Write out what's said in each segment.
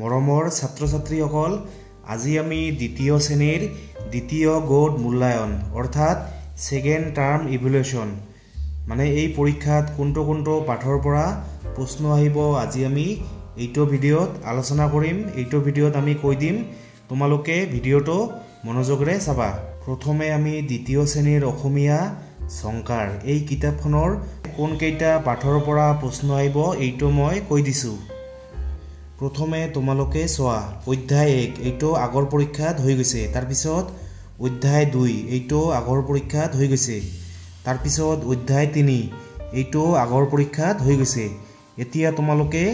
মৰমৰ ছাত্ৰ-ছাত্ৰীসকল, আজি আমি দ্বিতীয় শ্ৰেণীৰ দ্বিতীয় গৌড মূল্যায়ন অৰ্থাৎ সেকেন্ড টাৰ্ম ইভ্যালুয়েশন মানে এই পৰীক্ষাত কোনটো পাঠৰ পৰা প্ৰশ্ন আহিব আজি আমি এইটো ভিডিঅ'ত আলোচনা কৰিম। এইটো ভিডিঅ'ত আমি কৈ দিম, তোমালোকে ভিডিঅ'টো মনোযোগৰে চাবা। প্ৰথমে আমি দ্বিতীয় শ্ৰেণীৰ অসমীয়া সংকাৰ এই কিতাপখনৰ কোন কেইটা পাঠৰ পৰা প্ৰশ্ন আহিব এইটো মই কৈ দিছো। প্ৰথমে তোমালোকে চোৱা, অধ্যায় 1 এইটো আগৰ পৰীক্ষাত হৈ গৈছে। তাৰ পিছত অধ্যায় 2 এইটো আগৰ পৰীক্ষাত হৈ গৈছে। তাৰ পিছত অধ্যায় 3 এইটো আগৰ পৰীক্ষাত হৈ গৈছে। এতিয়া তোমালোকে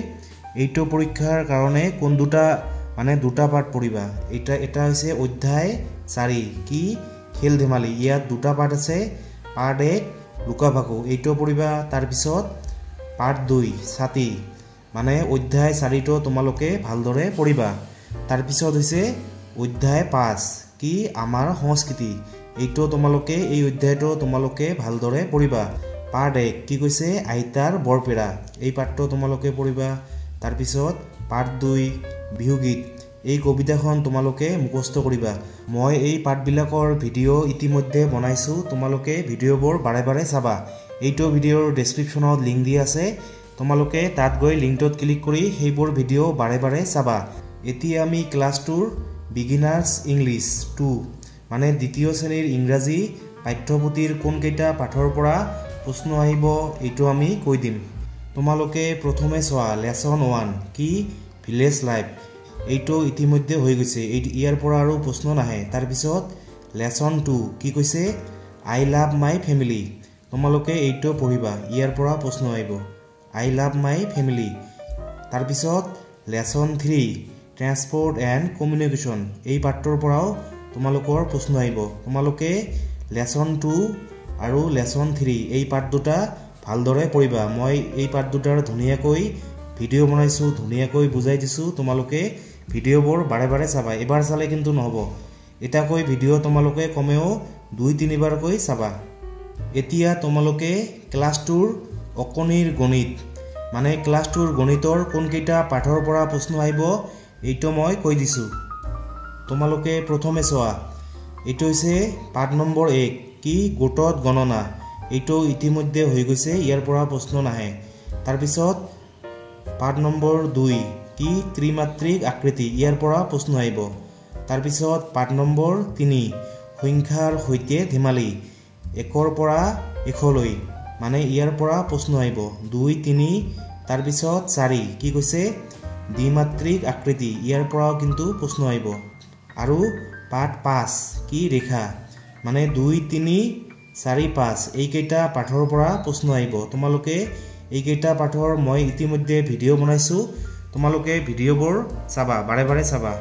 এইটো পৰীক্ষাৰ কাৰণে কোন দুটা পাঠ পঢ়িবা। এটা হৈছে অধ্যায় 4 কি খেল ধেমালি, ইয়াত দুটা পাঠ আছে। পাঠ 1 লুকা ভাকু এইটো পঢ়িবা। তাৰ পিছত পাঠ 2 ছাতি মানে অধ্যায় 4টো তোমালোকে ভালদৰে পঢ়িবা। তাৰ পিছত হৈছে অধ্যায় 5 কি আমাৰ সংস্কৃতি, এইটো তোমালোকে এই অধ্যায়টো তোমালোকে ভালদৰে পঢ়িবা। পাঠ 1 কি কৈছে আইতাৰ বৰপেৰা, এই পাঠটো তোমালোকে পঢ়িবা। তাৰ পিছত পাঠ 2 বিহুগীত, এই কবিতাখন তোমালোকে মুখস্থ কৰিবা। মই এই পাঠবিলাকৰ ভিডিঅ' ইতিমধ্যে বনাইছো, তোমালোকে ভিডিঅ'বোৰ বাৰে বাৰে চাবা। এইটো ভিডিঅ'ৰ ডেছক্ৰিপশ্যনত লিংক দিয়া আছে, তোমালোকে তাত গৈ লিংকটোত ক্লিক কৰি সেইবোৰ ভিডিঅ' বাৰে বাৰে চাবা। এতিয়া আমি ক্লাছ 2ৰ বিগিনাৰ্ছ ইংলিছ 2 মানে দ্বিতীয় শ্ৰেণীৰ ইংৰাজী পাঠ্যপুথিৰ কোন কেইটা পাঠৰ পৰা প্ৰশ্ন আহিব এইটো আমি কৈ দিম। তোমালোকে প্ৰথমে চোৱা লেচন 1 কি ভিলেজ লাইফ, এইটো ইতিমধ্যে হৈ গৈছে, ইয়াৰ পৰা আৰু প্ৰশ্ন নাহে। তাৰপিছত লেচন 2 কি কৈছে আই লাভ মাই ফেমিলি, তোমালোকে এইটো পঢ়িবা, ইয়াৰ পৰা প্ৰশ্ন আহিব আই লাভ মাই ফেমিলি। তাৰপিছত লেচন 3 ট্ৰেন্সপৰ্ট এণ্ড কমিউনিকেশ্যন, এই পাঠটোৰ পৰাও তোমালোকৰ প্ৰশ্ন আহিব। তোমালোকে লেচন 2 আৰু লেচন 3 এই পাঠ দুটা ভালদৰে পঢ়িবা। মই এই পাঠ দুটাৰ ধুনীয়াকৈ ভিডিঅ' বনাইছো, ধুনীয়াকৈ বুজাই দিছো, তোমালোকে ভিডিঅ'বোৰ বাৰে বাৰে চাবা। এবাৰ চালে কিন্তু নহ'ব, এটাকৈ ভিডিঅ' তোমালোকে কমেও 2-3 বাৰকৈ চাবা। এতিয়া তোমালোকে ক্লাছ 2ৰ অকণিৰ গণিত মানে ক্লাছ 2ৰ গণিতৰ কোন কেইটা পাঠৰ পৰা প্ৰশ্ন আহিব এইটো মই কৈ দিছো। তোমালোকে প্ৰথমে চোৱা, এইটো হৈছে পাঠ নম্বৰ 1 কি গোটত গণনা, এইটো ইতিমধ্যে হৈ গৈছে, ইয়াৰ পৰা প্ৰশ্ন নাহে। তাৰপিছত পাঠ নম্বৰ 2 কি ত্ৰিমাত্ৰিক আকৃতি, ইয়াৰ পৰা প্ৰশ্ন আহিব। তাৰপিছত পাঠ নম্বৰ 3 সংখ্যাৰ সৈতে ধেমালি 1ৰ পৰা 100লৈ মানে ইয়াৰ পৰা প্ৰশ্ন আহিব 2-3। তাৰপিছত 4 কি কৈছে দ্বিমাত্ৰিক আকৃতি, ইয়াৰ পৰাও কিন্তু প্ৰশ্ন আহিব। আৰু পাঠ 5 কি ৰেখা মানে 2-3-4-5 এইকেইটা পাঠৰ পৰা প্ৰশ্ন আহিব। তোমালোকে এইকেইটা পাঠৰ মই ইতিমধ্যে ভিডিঅ' বনাইছো, তোমালোকে ভিডিঅ'বোৰ চাবা, বাৰে বাৰে চাবা।